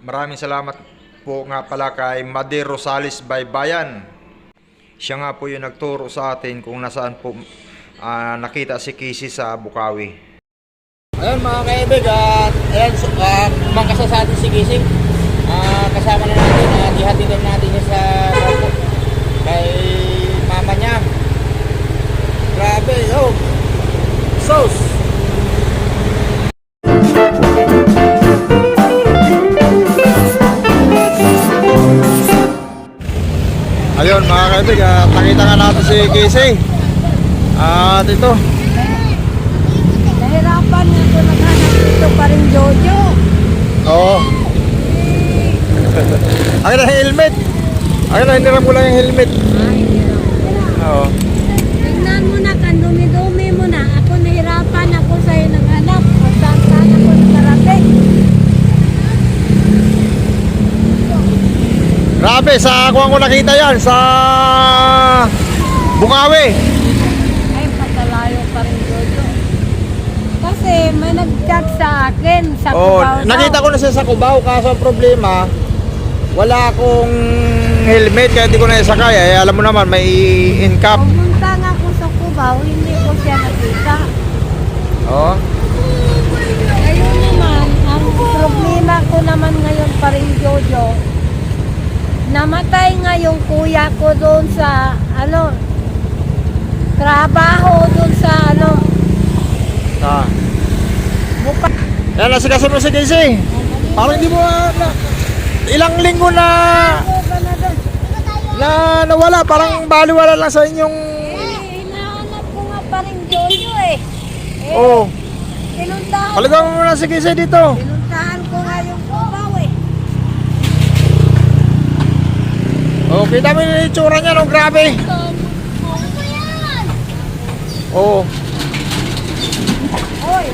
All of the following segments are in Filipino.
Maraming salamat po nga pala kay Madi Rosales Baybayan. Siya nga po yung nagturo sa atin kung nasaan po nakita si Casey sa Bukawi. Ayun mga kaibig, ayan, kumangkasa sa atin si Casey. Kasama na natin, ihatidan natin niya sa kay mama niya. Grabe, sauce! Ayun mga kaibig, nakita nga natin si Casey. At ito, Nahirapan nga ako naghanap dito pa rin Jojo. oo. Akin na yung helmet. Akin na, hiniram mo lang yung helmet. Ay, Oo. tingnan mo na, kan dumi-dumi mo na. Ako nahirapan ako sa'yo naghanap. Saan ako nakarating. Grabe, sa kuha ko nakita yan sa Bukawi. Ay, patalayo pa rin Jojo. Kasi may nag-chat sa akin sa Oh, Cubao. nakita ko na siya sa Cubao, kaso ang problema, wala akong helmet kaya hindi ko na isakay. Alam mo naman, may in-cap. Pumunta nga ako sa Cubao, hindi ko siya nakita. Oo. Ayun naman, ang problema ko naman ngayon pa rin Jojo. Namatay nga yung kuya ko doon sa, trabaho doon sa, buka. Yan, nasikaso mo si Casey. Parang hindi mo ilang linggo na nawala. Parang baliwala lang sa inyong... Hinahanap ko nga pa rin Jojo eh. Oo. Pinuntahan Paligaw mo muna si Casey dito. Pinuntahan ko nga yung Cubao eh. Oh, kita mo yung itsura niya, no? Grabe. Ano ba yan? Oo. Oy.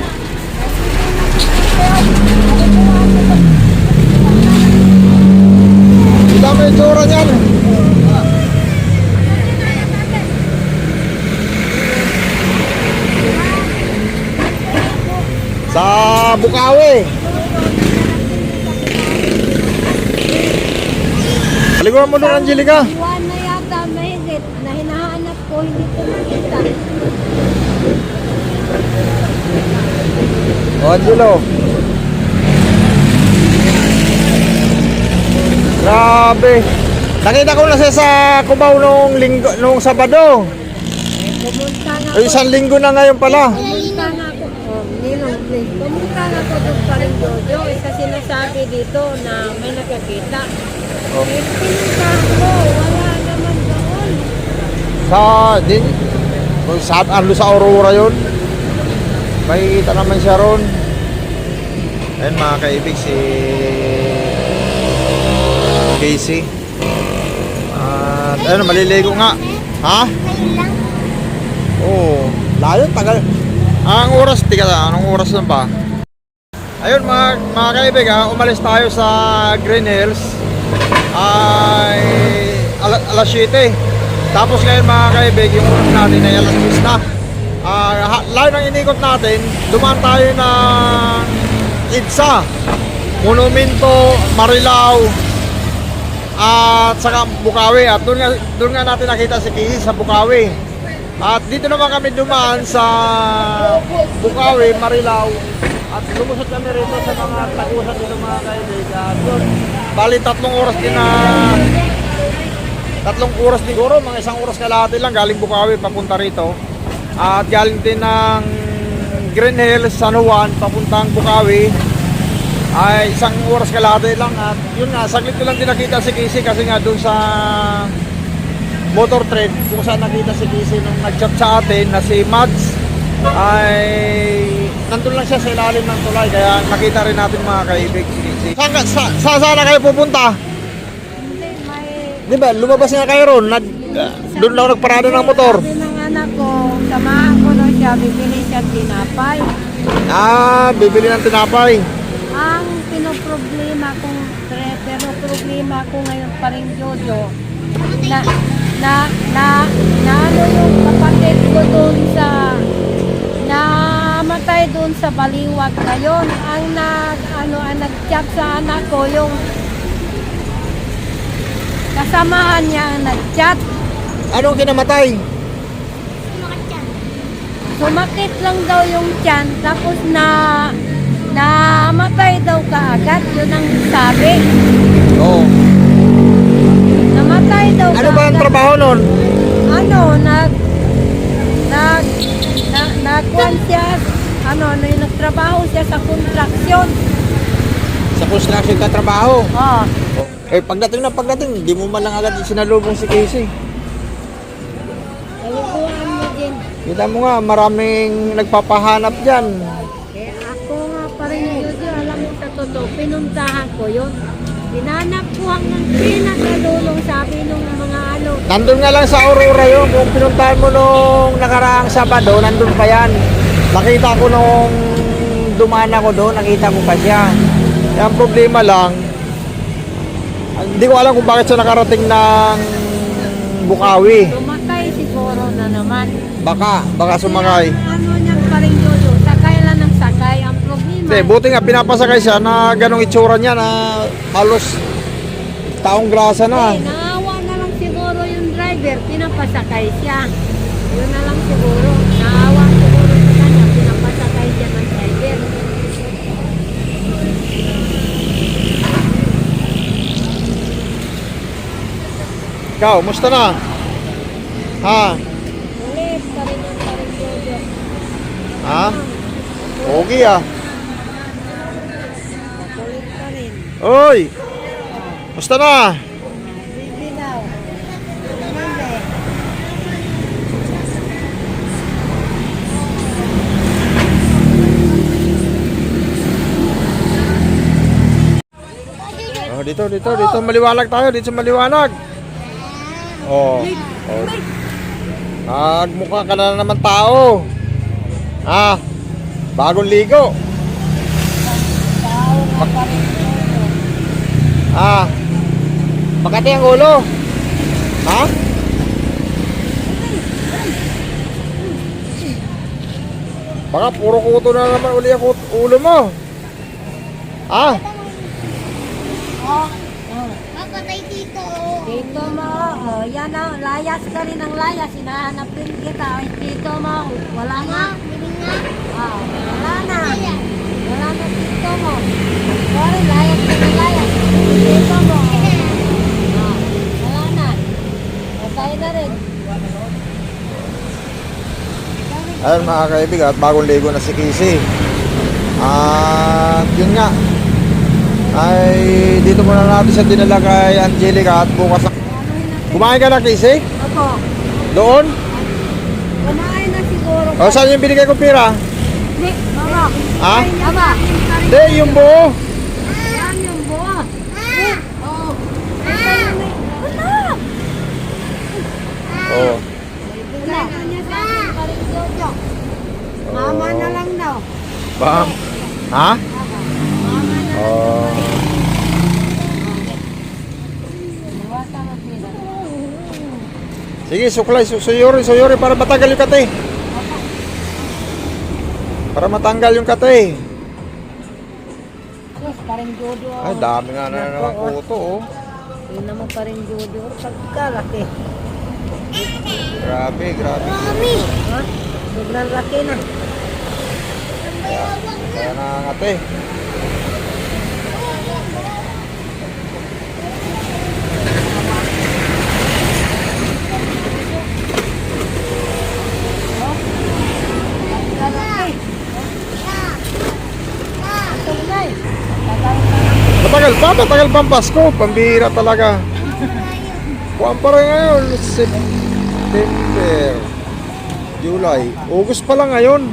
Kita mo yung itsura niya. Sa Bukawi. Paliguan mo doon, Angelica. Buwan na yata mahigit na hinahanap ko, hindi ko makita. O, Angelo. Grabe. Nakita ko na siya sa Cubao nung Sabado. Pumunta nga Ay, isang linggo na ngayon pala. Pumunta nga ako. Oh, Ninong, please. Pumunta nga ako doon pa rin Jojo. Isa sinasabi dito na may nakakita. Oh. Eh, pinuntahan ko. Wala naman doon. Sa Aurora yun. May kita naman siya ron. Ayun mga kaibig, si Casey. At ayun, maliligo nga. Ha? Oo. Layo, tagal. Ang oras, anong oras na ba? Ayun mga kaibig, umalis tayo sa Green Hills. Ay alas 7. Tapos ngayon mga kaibig, yung oras natin ay alas 10 na. Layo ng inikot natin, dumaan tayo ng EDSA, Monumento, Marilao, at saka Bukawi. At doon nga natin nakita si Casey sa Bukawi. At dito naman kami dumaan sa Bukawi, Marilao. At lumusot kami rito sa mga tagusan dito mga kaibigan. Bali 3 oras siguro, mga 1 oras kalahati lang galing Bukawi papunta rito. At galing din ng Green Hills, San Juan, papuntang Bukawi ay 1 oras kalahati lang. At yun nga, saglit ko lang din nakita si Casey kasi nga doon sa motor trade kung saan nakita si Casey nung nag-chat sa atin na si Mads ay nandun lang siya sa ilalim ng tulay, kaya nakita rin natin mga kaibig si Casey. Saan na kayo pupunta? Hindi, may... Di ba, lumabas nga kayo ron, doon lang nagparada ng motor. Sabi ng anak ko, samahan ko na siya, bibili siya tinapay. Bibili ng tinapay. Ang problema ko ngayon pa rin Jojo, ano yung kapatid ko doon sa namatay doon sa Baliwag ngayon ang nag-chat sa anak ko, yung kasamahan niya ang nag-chat. Anong kinamatay? Sumakit lang daw yung tiyan, tapos namatay daw kaagad. Yun ang sabi. Oo. Namatay daw Ano ba ang kaagad. trabaho nun? Ano, nagkuhan siya, nagtrabaho siya sa construction. Sa construction ka trabaho. Oh, Eh, pagdating, hindi mo man lang agad sinalubong si Casey. kalukuhan mo din. Kita mo nga, maraming nagpapahanap dyan. Eh, ako nga pa rin yun, alam mo sa totoo, pinuntahan ko yun. Pinanap ko hanggang pinakadulong, sabi nung mga ano. Nandun nga lang sa Aurora yun. Kung pinuntahan mo nung nakaraang Sabado, nandun pa yan. Nakita ko nung dumaan ako doon, nakita ko pa siya. Kaya ang problema lang, hindi ko alam kung bakit siya nakarating ng Bukawi. Tumakay siguro na naman. Baka sumakay. Ano niyang pa rin yun, sakay lang ng sakay. Ang problema. Hindi, buti nga pinapasakay siya na ganong itsura niya na halos taong grasa na. Eh, naawa na lang siguro yung driver, pinapasakay siya. Yun na lang siguro. Naawa siguro sa kanya, pinapasakay siya ng driver. Ikaw, musta na? Ha? Ulit, pa rin Jojo. Ha? Okay ah. Ulit pa rin. Oy! Musta na? Bibi daw. Bibi. Oh, dito. Maliwanag tayo. Dito maliwanag. Oh. Oh. Nagmukha ka na naman tao. Ah. Bagong ligo. Ah. Makati ang ulo. Ha? Baka puro kuto na naman uli ang ulo mo. Ah. Papatay dito. Dito mo, yan ang layas ka rin ng layas. Hinahanap rin kita. Ay, dito mo, wala nga. Bili nga. Wala na. Wala na dito mo. Sorry, layas ka ng layas. Dito mo. Wala na. Patay na rin. Ayun mga kaibigan, at bagong ligo na si Casey. At yun nga, ay dito muna natin sa dinala kay Angelica at bukas na. Kumain ka na, Casey? Opo. Doon? Kumain na siguro. O saan yung binigay kong pira? Hindi, mama. Ha? Mama. Hindi, yung buo. Yan yung buwa. Oh. Ito yung may... Wala. Oh. Wala. Kanya sa akin pa rin Jojo. Mama na lang daw. Bang. Ha? Mama na lang. Oh. Nawata na sila. Sige, suklay, suyuri para matanggal yung kate. Para matanggal yung kate. Yes, pa rin Jojo. Ay, dami nga na naman kuto, oh. Yun naman pa rin Jojo. Pagkalaki. Grabe. Ha? Sobrang laki na. Kaya na nga, ate. Lalaki. Tunay. Matagal pa ang Pasko. Pambihira talaga. Kuwan pa rin ngayon. September. July. August pa lang ngayon.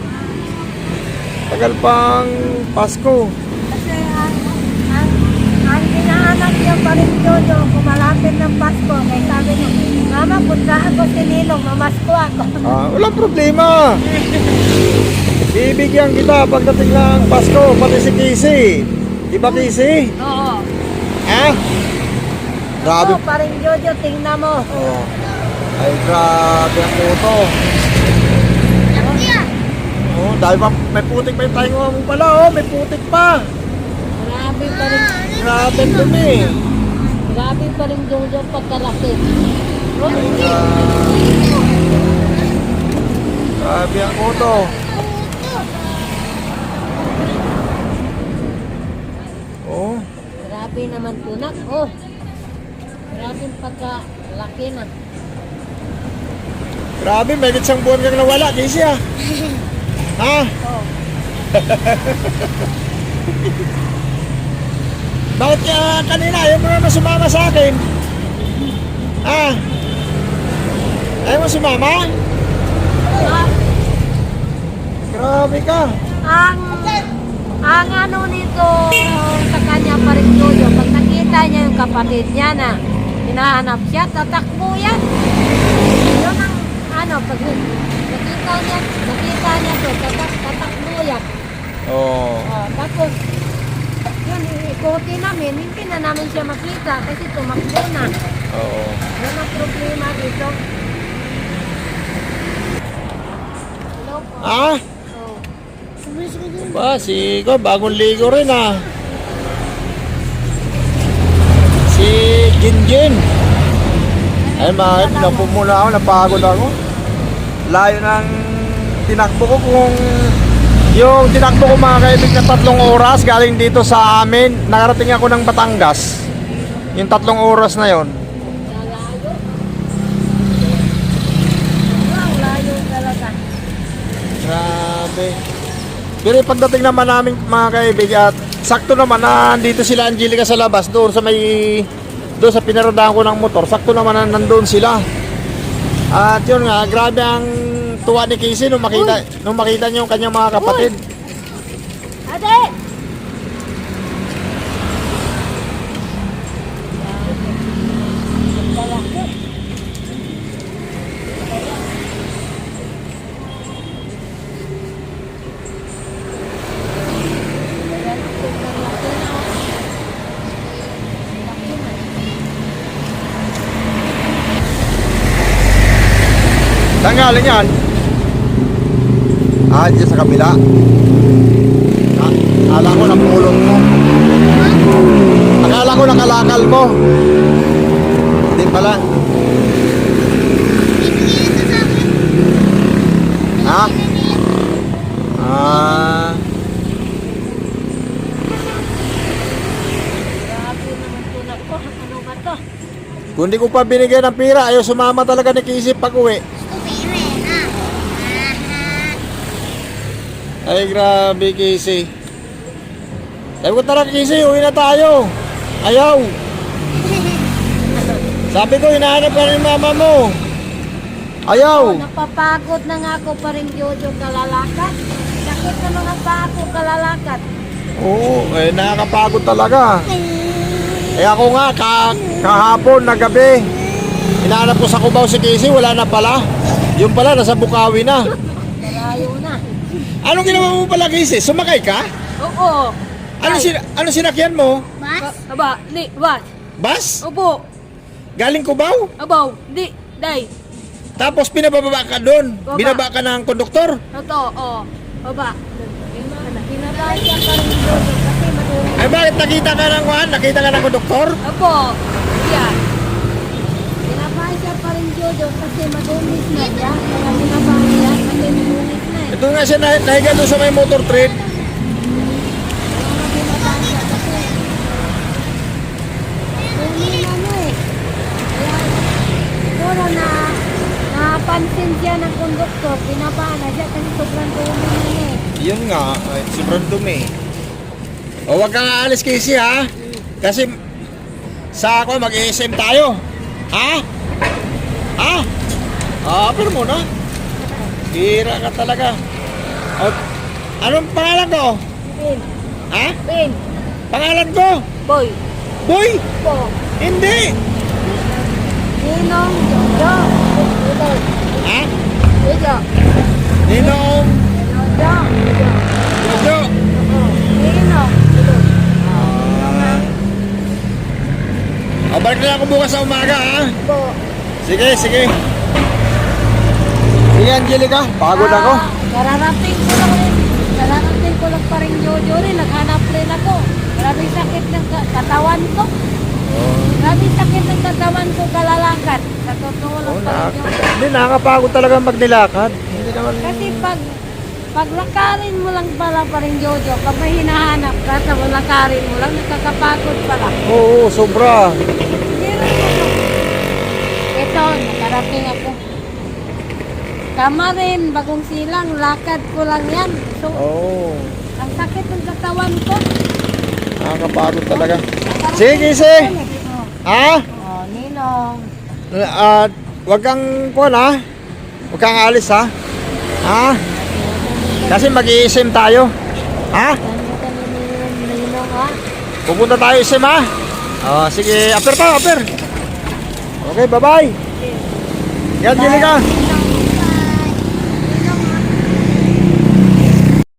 Tagal pang Pasko. Kasi ang hinahanap niya pa rin Jojo kung malapit ng Pasko. Kaya sabi niya, Mama, punta ako si Nilong, mamasko ako. Walang problema. Bibigyan kita pagdating ng Pasko. Pati si Casey. Di ba Casey? Oo. Ha? Grabe. Oo, pa rin Jojo, tingnan mo. Oh. Ay, grabe ang kuto. Oh, dahil pa, may putik pa yung tayo mo pala, oh. May putik pa. Marami Grabe pa rin. Grabe ang dumi. Grabe pa rin Jojo pagkalaki. Grabe ang uto. Oh. Grabe naman tunak. Oh. Grabe pagkalaki na. Grabe, may isang buwan kang nawala, Casey ah. Ha? Oh. Bakit kanina ayaw mo naman sumama sa akin? Ha? Ayaw mo sumama? Ah, Grabe ka. ang ano nito sa kanya pa rin Jojo, pag nakita niya yung kapatid niya na hinahanap siya, tatakbo yan. Yun ang ano, pag nakita niya to, tatakbo yan. Oh. Oh, tapos, yun, ikuti namin, hindi na namin siya makita kasi tumakbo na. Oo. Yan ang problema dito. Hello po. Ah? Oh. Ba, si ko, bagong ligo rin ah. Si Gingin. Ay, bakit? Napumula ako, napagod ako. Layo ng tinakbo ko kung... Yung tinakbo ko mga kaibig na 3 oras galing dito sa amin. Nakarating ako ng Batangas. Yung 3 oras na yon. Lalayo. Wow, layo talaga. Grabe. Pero pagdating naman namin mga kaibig at sakto naman na dito sila Angelica sa labas doon sa sa pinaradahan ko ng motor. Sakto naman na nandun sila. At yun nga, grabe ang tuwa ni Casey nung makita niya yung kanyang mga kapatid. Ate! Saan galing yan? Ah, dyan sa kabila. Akala ko napulot mo. Akala ko nakalakal mo. Hindi pala. Ha? Ah. Grabe naman tunak ko. Ano ba to? Kung di ko pa binigyan ng pira, ayaw sumama talaga ni Casey pag uwi. Ay, grabe, Casey. Sabi ko, tara, Casey, uwi na tayo. Ayaw. Sabi ko, hinahanap ka rin mama mo. Ayaw. Napapagod na nga ako pa rin Jojo kalalakat. Sakit na mga pa ako kalalakat. Oo, eh, nakakapagod talaga. Eh ako nga, kahapon na gabi, hinahanap ko sa Cubao si Casey, wala na pala. Yung pala, nasa Bukawi na. Malayo na. Anong ginawa mo pala, Casey? Sumakay ka? Oo. Ano sinakyan mo? Aba, di, bas. Bus? Opo. Galing Cubao? Abaw, di, day. Tapos pinababa ka doon? Baba. Binaba ka ng konduktor? Ito, oh. Baba. Pinabasya ka rin Jojo kasi madumi. Ay bakit nakita ka ng kuhan? Nakita ka ng konduktor? Opo. Yan. Pinabasya pa rin Jojo kasi madumis na siya. Kaya pinabasya kasi madumis na eh. Ito nga siya nahiga doon sa may motor trade. Kaya pinabasya kasi dumi na na eh. Kaya siguro na napansin siya ng konduktor, pinabaan na siya kasi sobrang dumi na eh. Yun nga, ay, sobrang dumi. O wag kang aalis, Casey ha? Kasi sa ako mag-SM tayo. Ha? Ha? Pero muna. Bira ka talaga. O, anong pangalan ko? Pin, Ha? pin, Pangalan ko? boy, Boy? po, Hindi. ninong, Jojo, Jojo, Ha? Jojo, Ninong? Jojo, Jojo, Jojo? ninong, Jojo. O, balik na ako bukas sa umaga ha? Po. Sige, sige. Sige, Angelica. Pagod ako. Kararating ko lang pa rin Jojo rin, naghanap rin ako. Grabe sakit ng katawan ko. Grabe sakit ng katawan ko kalalakad. Sa totoo lang Panginoon. Hindi, nakakapagod talaga magnilakad. Hindi naman... Kasi pag lakarin mo lang pala pa rin Jojo, pag may hinahanap ka, tapos lakarin mo lang, nakakapagod pala. Oo, sobra. Pero ito, nakarating ako. Tama rin, bagong silang, lakad ko lang yan. So, Oo, ang sakit ng katawan ko. nakakapagod talaga. Sige, sige. Ha? Oh, Ninong. At wag kang kuwan ha. Wag kang alis ha. Ha? Kasi mag-iisim tayo. Ha? Ano ka ni Ninong ha? Pupunta tayo isim ha. Oh, sige, aper tayo, aper. Okay, bye-bye. Yan, Angelica. Ninong